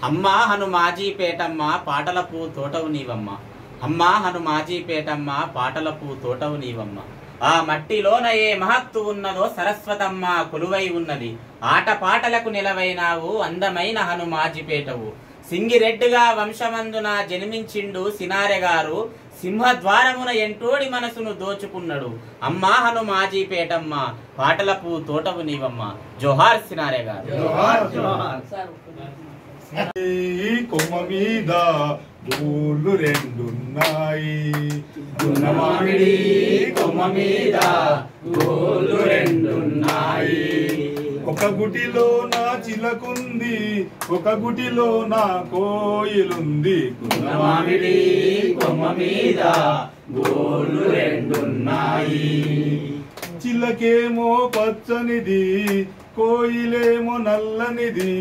అమ్మా హనుమాజీపేటమ్మ పాటలపు తోటవు నీవమ్మ. అమ్మా హనుమాజీపేటమ్మ పాటలపు తోటవు నీవమ్మ. ఆ మట్టిలోన ఏ మహత్తు ఉన్నదో సరస్వతమ్మ కొలువై ఉన్నది. ఆటపాటలకు నిలవైనావు అందమైన హనుమాజీపేటవు. సింగిరెడ్డిగా వంశమందున జన్మించిండు సినారె గారు. సింహద్వారమున ఎంటోడి మనసును దోచుకున్నాడు. అమ్మా హనుమాజీపేటమ్మ పాటలపు తోటవు నీవమ్మ. జోహార్ సినారె గారు. కొమ్మ మీద పూలు రెండున్నాయి, గున్నమామిడి కొమ్మ మీద పూలు రెండున్నాయి. ఒక గుటిలో నా చిలకుంది, ఒక గుటిలో నా కోయిలుంది. గున్నమామిడి కొమ్మ మీద పూలు రెండున్నాయి. చిలకేమో పచ్చనిది, కోయిలేమో నల్లనిది.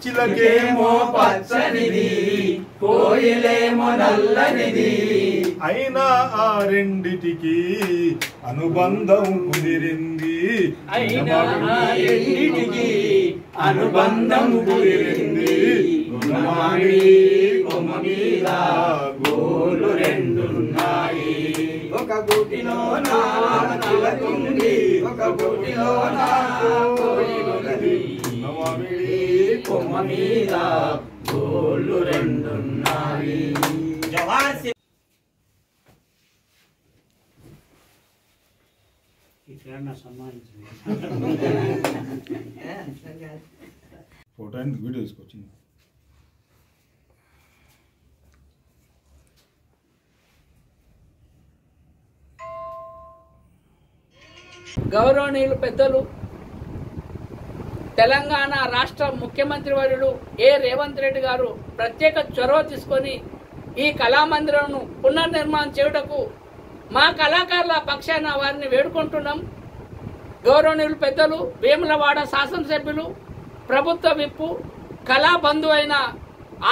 చిలకేమో పచ్చనిది, కోయిలేమో నల్లనిది. అయినా ఆ రెండిటికి అనుబంధం కుదిరింది. అయినా ఆ రెండిటికి అనుబంధం కుదిరింది. గున్నమామిడి కొమ్మ మీద గోలు రెండున్నాయి. ఒక గుటిలో నా చిలకుంది, ఒక గుటిలో నా కోయిలుంది. గున్నమామిడి కొమ్మ మీద గోలు రెండున్నాయి. జోహార్ ఫోటో వీడియో తీసుకొచ్చింది. గౌరవనీయులు పెద్దలు తెలంగాణ రాష్ట్ర ముఖ్యమంత్రి వర్యులు రేవంత్ రెడ్డి గారు ప్రత్యేక చొరవ తీసుకొని ఈ కళామందిరంను పునర్నిర్మాణం చేయుటకు మా కళాకారుల పక్షాన వారిని వేడుకుంటున్నాం. గౌరవనీయులు పెద్దలు వేములవాడ శాసనసభ్యులు, ప్రభుత్వ విప్పు, కళాబంధు అయిన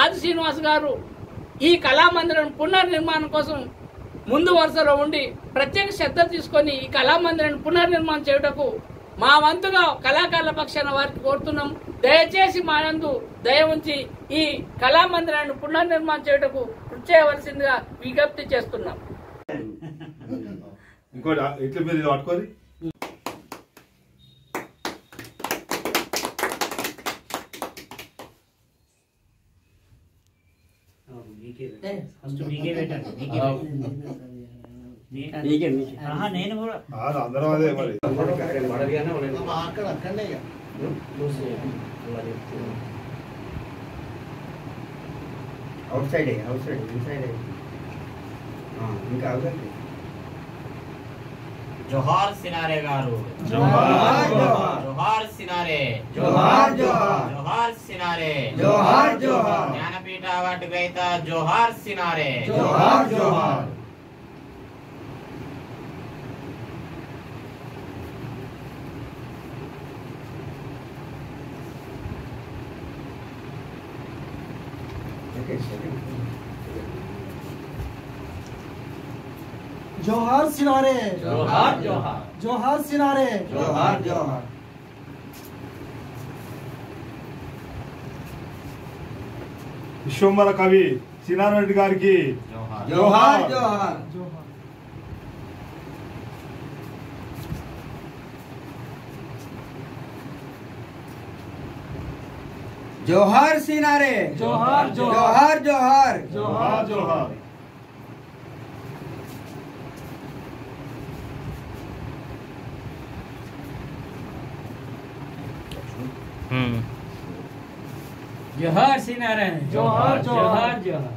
ఆది శ్రీనివాస్ గారు ఈ కళామందిరం పునర్నిర్మాణం కోసం ముందు వరుసలో ఉండి ప్రత్యేక శ్రద్ధ తీసుకొని ఈ కళామందిరాన్ని పునర్నిర్మాణం చేయుటకు మా వంతుగా కళాకారుల పక్షాన వారికి కోరుతున్నాం. దయచేసి మా యందు దయ ఉంచి ఈ కళామందిరాన్ని పునర్నిర్మాణం చేయుటకు కృషి చేయవలసిందిగా విజ్ఞప్తి చేస్తున్నాం. ఇంకోటి ఇట్లా మీరు ఇది పట్టుకోరి. నేను కూడా అందరం అదే మరి. అవుట్ సైడ్ ఇన్సైడ్ ఇంకా అవుతుంది. జోహార్ సినారె గారు. జోహార్ జోహార్. జోహార్ సినారె. జోహార్ జోహార్. జోహార్ సినారె. జోహార్ జోహార్. జ్ఞానపీఠ అవార్డు గ్రహీత జోహార్ సినారె. జోహార్ జోహార్. जोहार सिनारे. जोहार जोहार. जोहार सिनारे. जोहार जोहार. విశ్వంబర కవి సినారె రెడ్డి గారికి జోహార్. जोहार जोहार. जोहार. जोहार सिनारे. जोहार जोहार जोहार. జోహార్ జోహార్. జోహార్ సినారె. जोहार జోహార్ जोहार. జోహార్.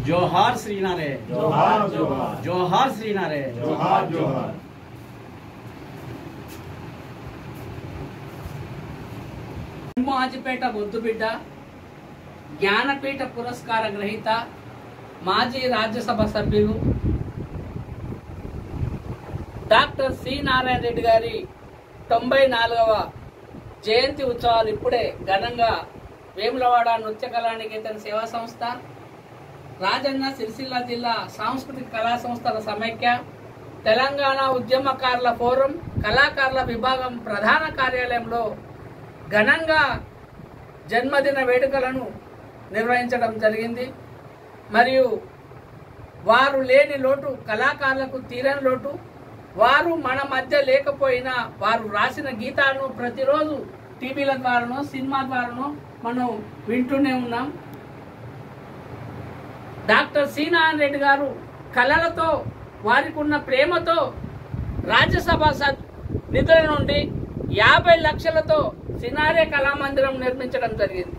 జోహార్ శ్రీనారే. జోహార్ జోహార్. జోహార్ శ్రీనారే. జోహార్ జోహార్. సింహాజిపేట ముద్దుబిడ్డ, జ్ఞానపీఠ పురస్కార గ్రహీత, మాజీ రాజ్యసభ సభ్యులు డాక్టర్ సి నారాయణ రెడ్డి గారి 94వ జయంతి ఉత్సవాలు ఇప్పుడే ఘనంగా వేములవాడ నృత్య కళానికేతన సేవా సంస్థ, రాజన్న సిరిసిల్ల జిల్లా సాంస్కృతిక కళా సంస్థల సమైక్య, తెలంగాణ ఉద్యమకారుల ఫోరం కళాకారుల విభాగం ప్రధాన కార్యాలయంలో ఘనంగా జన్మదిన వేడుకలను నిర్వహించడం జరిగింది. మరియు వారు లేని లోటు కళాకారులకు తీరని లోటు. వారు మన మధ్య లేకపోయినా వారు రాసిన గీతాలను ప్రతిరోజు టీవీల ద్వారానో సినిమా ద్వారానో మనం వింటూనే ఉన్నాం. డాక్టర్ సి నారాయణ రెడ్డి గారు కళలతో వారికి ఉన్న ప్రేమతో రాజ్యసభ నిధుల నుండి 50 లక్షలతో సినారే కళామందిరం నిర్మించడం జరిగింది.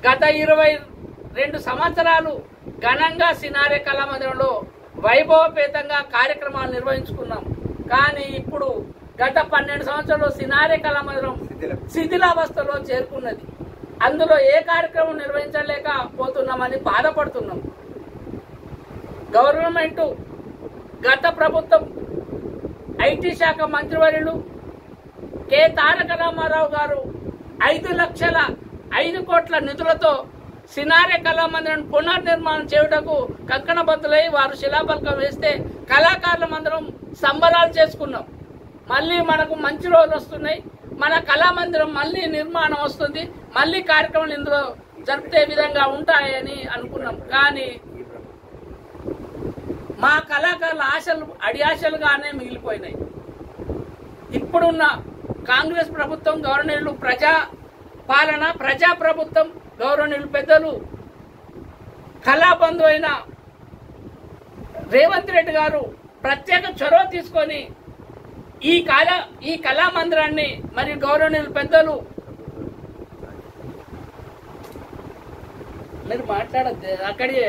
గత 22 సంవత్సరాలు ఘనంగా సినారే కళామందిరంలో వైభవపేతంగా కార్యక్రమాలు నిర్వహించుకున్నాం. కానీ ఇప్పుడు గత 12 సంవత్సరాలు సినారే కళామందిరం శిథిలావస్థలో చేరుకున్నది. అందులో ఏ కార్యక్రమం నిర్వహించలేకపోతున్నామని బాధపడుతున్నాం. గవర్నమెంట్ గత ప్రభుత్వం ఐటీ శాఖ మంత్రివర్యులు కె తారక రామారావు గారు 5 కోట్ల నిధులతో సినారే కళామందిరం పునర్నిర్మాణం చేయుటకు కంకణబద్దులై వారు శిలాఫలకం వేస్తే కళాకారుల మందిరం సంబరాలు చేసుకున్నాం. మళ్ళీ మనకు మంచి రోజులు వస్తున్నాయి, మన కళామందిరం మళ్ళీ నిర్మాణం వస్తుంది, మళ్ళీ కార్యక్రమాలు ఇందులో జరిపే విధంగా ఉంటాయని అనుకున్నాం. కానీ మా కళాకారుల ఆశలు అడియాశలుగానే మిగిలిపోయినాయి. ఇప్పుడున్న కాంగ్రెస్ ప్రభుత్వం గవర్నర్లు ప్రజా ప్రభుత్వం గౌరవనీయులు పెద్దలు కళాబంధు అయిన రేవంత్ రెడ్డి గారు ప్రత్యేక చొరవ తీసుకొని ఈ కళామందిరాన్ని మరియు గౌరవనీయులు పెద్దలు మీరు మాట్లాడద్దు అక్కడే